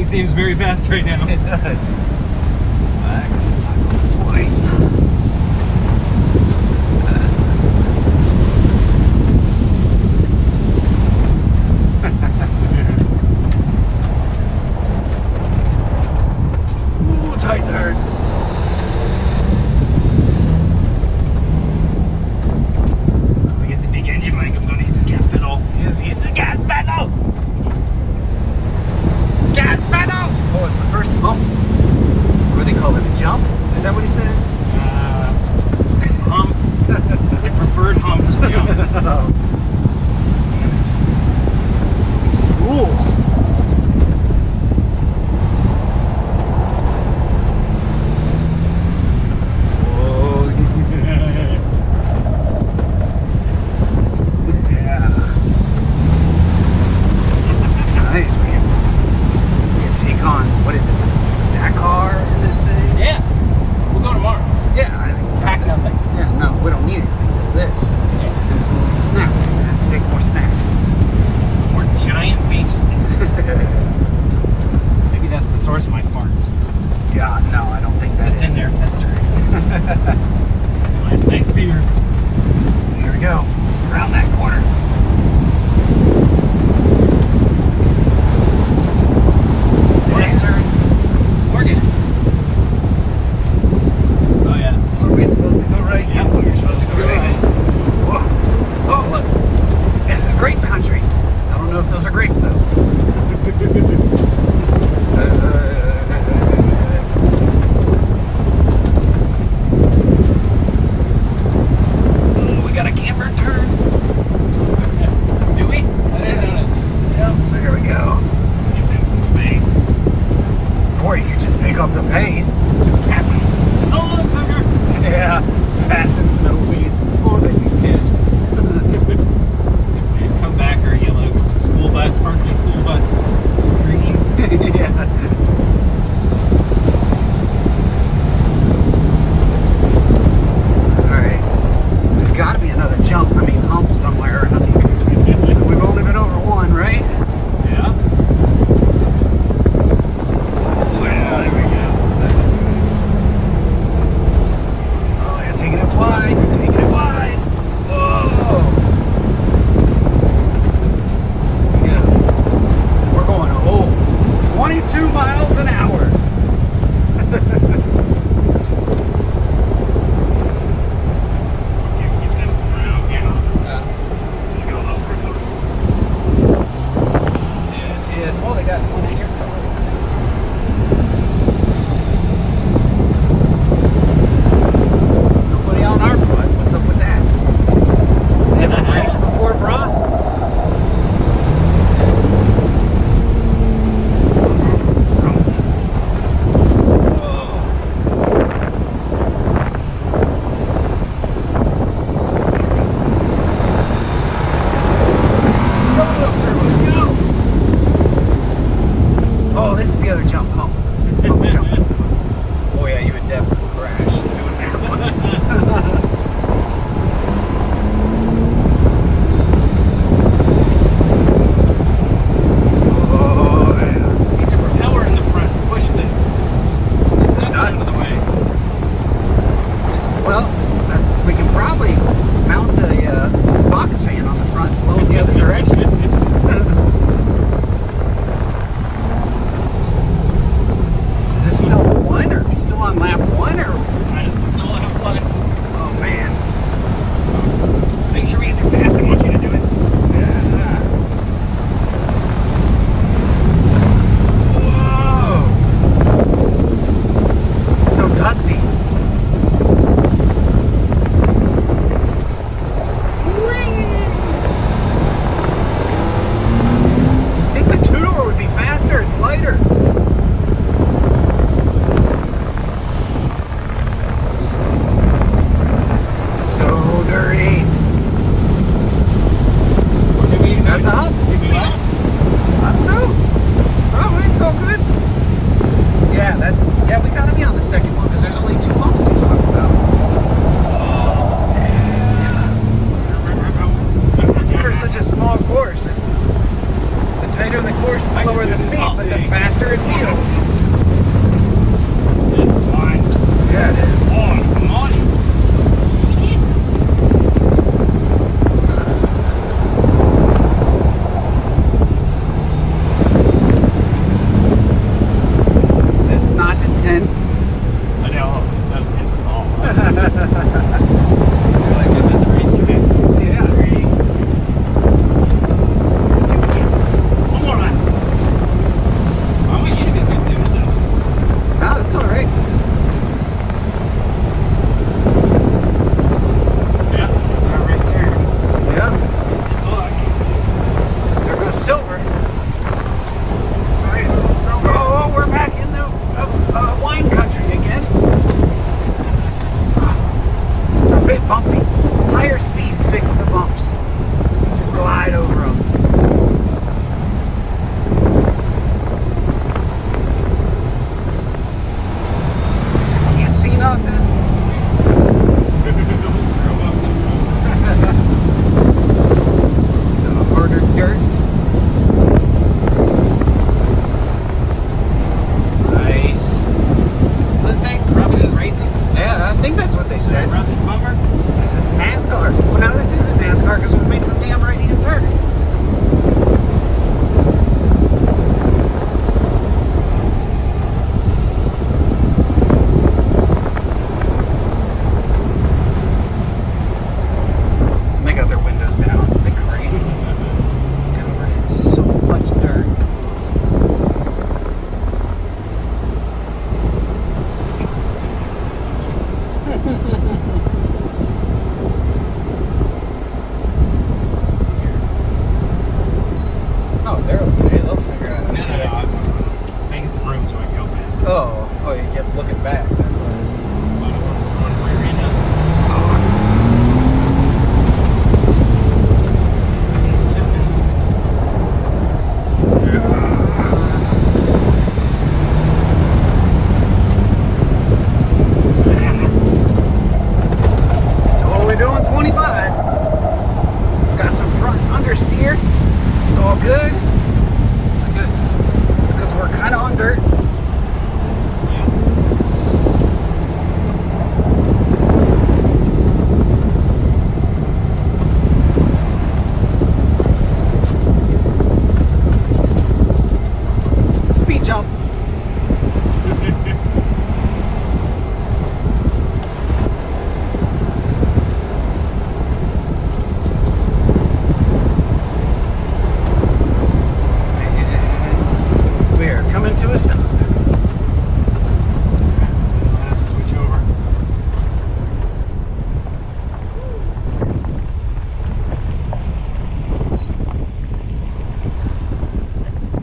seems very fast right now. It does. It's not going its way. Ooh, tight turn. I guess the big engine, Mike. I'm going to hit the gas pedal. Just hit the gas pedal. Gas pedal! Oh, it's the first hump. What do they call it? A jump? Is that what he said? Hump. I preferred hump to jump. Oh. Damn it. Some of these rules. Oh, yeah. Nice. We can take on, what is it, Dakar in this thing? Yeah. We'll go tomorrow. Yeah, I think. Pack nothing. Yeah, no, we don't need anything. Just this. Yeah. And some snacks. We're going to take more snacks. More giant beef sticks. Maybe that's the source of my farts. Yeah, no, I don't think that Just is. in there festering. Last night's beers. Here we go. Around that corner. Last turn. More gas. Oh yeah. Are we supposed to go right? Yep. You're supposed to go right. Whoa. Oh, look. This is grape country. I don't know if those are grapes, though. Oh, we got a camber turn. Do we? I didn't notice. Yep, there we go. Give them some space. Or you could just pick up the pace. Passing. So long, sucker. Yeah, fasten in the weeds. Oh, they'd be pissed. Come back, or yellow school bus, sparkly school bus. It's green. Yeah. Alright. There's got to be another jump, hump somewhere around here. We've only been over one, right? Yeah. Oh, yeah, there we go. That was good. Oh, you're taking it wide. You're taking it wide. Whoa. Yeah. We're going 22 miles an hour. Give them some room, yeah. Look at all those Broncos. Yes, yes. Oh, they got one in here. Nobody on our butt. What's up with that? They have a race before, brah? Double up turbos, go! Oh, this is the other jump hump. Hump jump. Oh yeah, you would definitely crash doing that one. Oh yeah. It's a propeller in the front to push the dust out of the way. Well, we can probably mount a box fan on the front, blowing the other direction. Is this still one, or still on lap one, or? I still have one. Oh man. Make sure we get there fast. I want you to do it. Yeah. Whoa. So dusty. I think the two-door would be faster. It's lighter. So dirty. That's a hump. I don't know. Probably. It's all good. Yeah, we gotta be on the second one because there's only two humps they talked about. Oh, yeah. For such a small course, it's the tighter the course, the lower the speed, but the faster faster it feels. It's fine. Yeah, it is. Come on. Is this not intense? I know, it's not intense at all. You're like I'm at the racetrack. Yeah. 3, 2, one more lap. I want you to be good doing that. No, that's alright. Yeah, it's our right turn. Yeah. It's a book. There goes Silver. Alright, Oh, we're back in the wine country again. It's a bit bumpy. Higher speeds fix the bumps. Just glide over them. Can't see nothing. Harder dirt. Nice. Let's say Robin is racing. Yeah, I think that's what they said. Rub this bumper. This is NASCAR. Well, now this isn't NASCAR because we made some damn right-hand turns. They got their windows down. They're crazy. Covered in so much dirt. Oh, they're okay. They'll figure out. No. I'm making some room so I can go fast. Oh, you kept looking back. That's what it is. I don't want to rearrange us. It's totally doing 25. Got some front understeer. It's all good. I guess it's because we're kind of on dirt.